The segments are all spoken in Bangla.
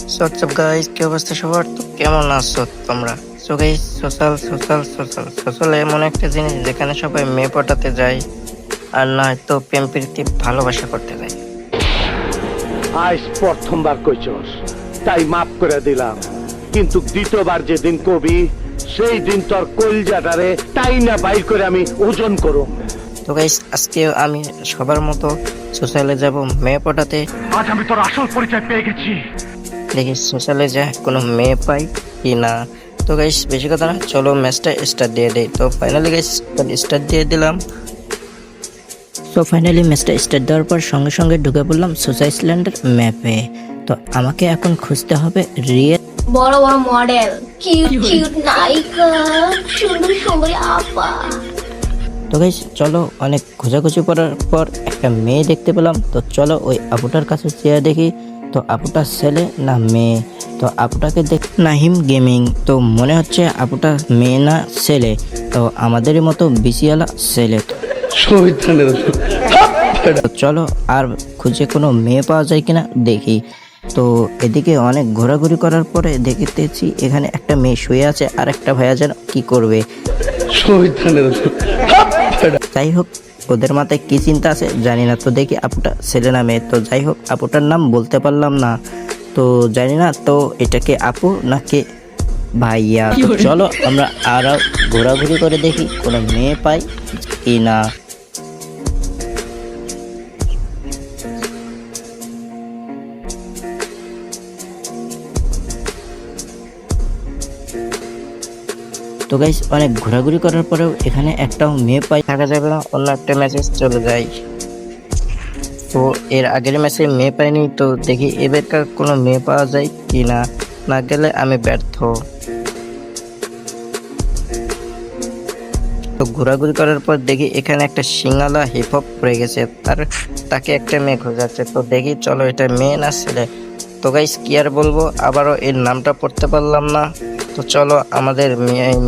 হোয়াটসঅ্যাপ গাইস, কি অবস্থা সবার? তো কেমন আছো তোমরা? সো গাইস, সোশ্যাল এমন একটা জিনিস যেখানে সবাই মেয়ে পটাতে যায়, আর নয়তো প্রেম প্রীতি ভালোবাসা করতে যায়। আজ প্রথমবার কইছস তাই মাফ করে দিলাম, কিন্তু দ্বিতীয়বার যেদিন কবি সেই দিন তোর কলজাটারে তাই না বাইর করে আমি ওজন করুম। তো গাইস, আজকে আমি সবার মতো সোশ্যালে যাব মেয়ে পটাতে। আজ আমি তোর আসল পরিচয় পেয়ে গেছি। দেখি সোশ্যালে যা কোনো মেয়ে পাই কি না। তো গাইস, বেশি কথা না, চলো ম্যাচটা স্টার্ট দিয়ে দেই। তো ফাইনালি গাইস স্টার্ট দিয়ে দিলাম। তো ফাইনালি ম্যাচটা স্টার্ট দেওয়ার পর সঙ্গে সঙ্গে ঢুকে পড়লাম সোসাইসল্যান্ডের ম্যাপে। তো আমাকে এখন খুঁজতে হবে রিয়েল বড় বড় মডেল, কিউট কিউট নায়িকা, সুন্দর সুন্দরী আপা। তো গাইস চলো, অনেক খোঁজাখুঁজি করার পর একটা মেয়ে দেখতে পেলাম। তো চলো ওই আপুটার কাছে চেয়ে দেখি তো আপুটা ছেলে না মেয়ে। তো আপুটাকে দেখ নাহিম গেমিং, তো মনে হচ্ছে আপুটা মেয়ে না ছেলে। তো আমাদেরই মতো বিসিওয়ালা ছেলে। তো চলো আর খুঁজে কোনো মেয়ে পাওয়া যায় কিনা দেখি। তো এদিকে অনেক ঘোরাঘুরি করার পরে দেখতেছি এখানে একটা মেয়ে শুয়ে আছে, আর একটা ভাইয়া যেন কি করবে। যাই হোক, ওদের মাথায় কি চিন্তা আছে জানি না। তো দেখি আপুটা ছেলে না মেয়ে। তো যাই হোক, আপুটার নাম বলতে পারলাম না, তো জানি না তো এটাকে আপু নাকি ভাইয়া। তো চলো আমরা আরো ঘোরাঘুরি করে দেখি কোনো মেয়ে পাই কি না। তো গাইস, অনেক ঘোরাঘুরি করার পরেও এখানে একটাও মেয়ে পাই থাকা যাবে না, অন্য একটা ম্যাচে চলে যাই। তো এর আগের ম্যাচে মেয়ে পাইনি, তো দেখি এবারকার কোনো মেয়ে পাওয়া যায় কি না। না গেলে আমি ব্যর্থ। তো ঘোরাঘুরি করার পর দেখি এখানে একটা সিঙ্গালা হিপ হপ পড়ে গেছে, তাকে একটা মেয়ে খোঁজাচ্ছে। তো দেখি চলো এটা মেয়ে না ছেলে। তো গাইস কি আর বলবো, আবারও এর নামটা পড়তে পারলাম না। তো চলো, আমাদের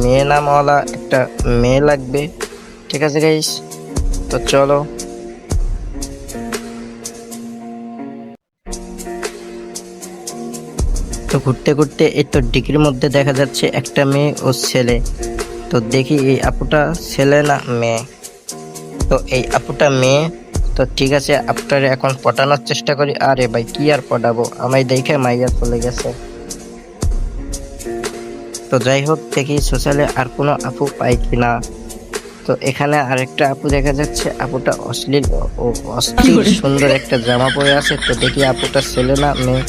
মেয়ে নামওয়ালা একটা মেয়ে লাগবে। ঠিক আছে গাইস, তো চলো। তো ঘুরতে ঘুরতে এই তো ডিগ্রির মধ্যে দেখা যাচ্ছে একটা মেয়ে ও ছেলে। তো দেখি এই আপুটা ছেলে না মেয়ে। তো এই আপুটা মেয়ে। তো ঠিক আছে, আপুটারে এখন পটানোর চেষ্টা করি। আরে ভাই, কি আর পটাবো, আমায় দেখে মাইয়া চলে গেছে। তো যাই হোক, দেখি সোশ্যালে আর কোনো আপু পাই কিনা। তো এখানে আরেকটা আপু দেখা যাচ্ছে, আপুটা অশ্লীল ও অস্থির সুন্দর একটা জামা পরে আছে। তো দেখি আপুটা ছেলে না মেয়ে।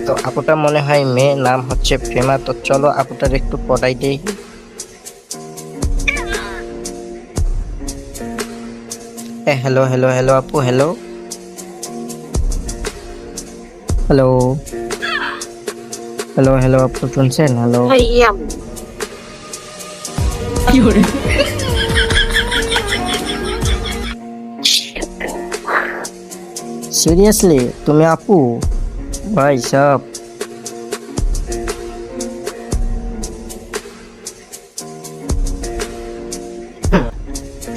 তো আপুটা মনে হয় মেয়ে, নাম হচ্ছে প্রেমা। তো চলো আপুটার একটু পটাই দেই। হ্যালো হ্যালো হ্যালো আপু, হ্যালো হ্যালো হ্যালো হ্যালো আপু, শুনছেন? হ্যালো। সিরিয়াসলি তুমি আপু? ভাই সাব,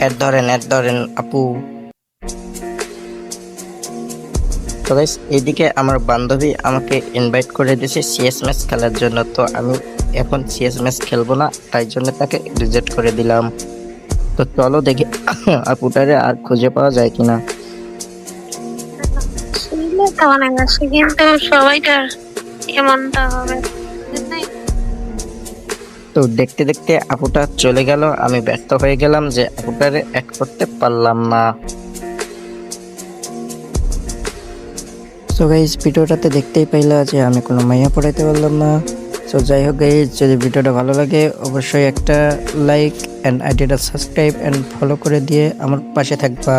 এর ধরেন আপু। তো গাইস, এইদিকে আমার বান্ধবী আমাকে ইনভাইট করে দিয়েছে সিএস ম্যাচ খেলার জন্য। তো আমি এখন সিএস ম্যাচ খেলবো না, তাই জন্য তাকে রিজেক্ট করে দিলাম। তো চলো দেখি আপুটারে আর খুঁজে পাওয়া যায় কিনা। শুনলে তো অনেক আছে, কিন্তু সবাইটার এমনটা হবে নাই। তো দেখতে দেখতে আপুটা চলে গেল, আমি ব্যর্থ হয়ে গেলাম যে আপুটারে অ্যাড করতে পারলাম না। সো গাইস, ভিডিওটাতে দেখতেই পাইলা যে আমি কোনো মাইয়া পড়াইতে পারলাম না। সো যাই হোক গাইস, যদি ভিডিওটা ভালো লাগে অবশ্যই একটা লাইক এন্ড আইডিটা সাবস্ক্রাইব এন্ড ফলো করে দিয়ে আমার পাশে থাকবা।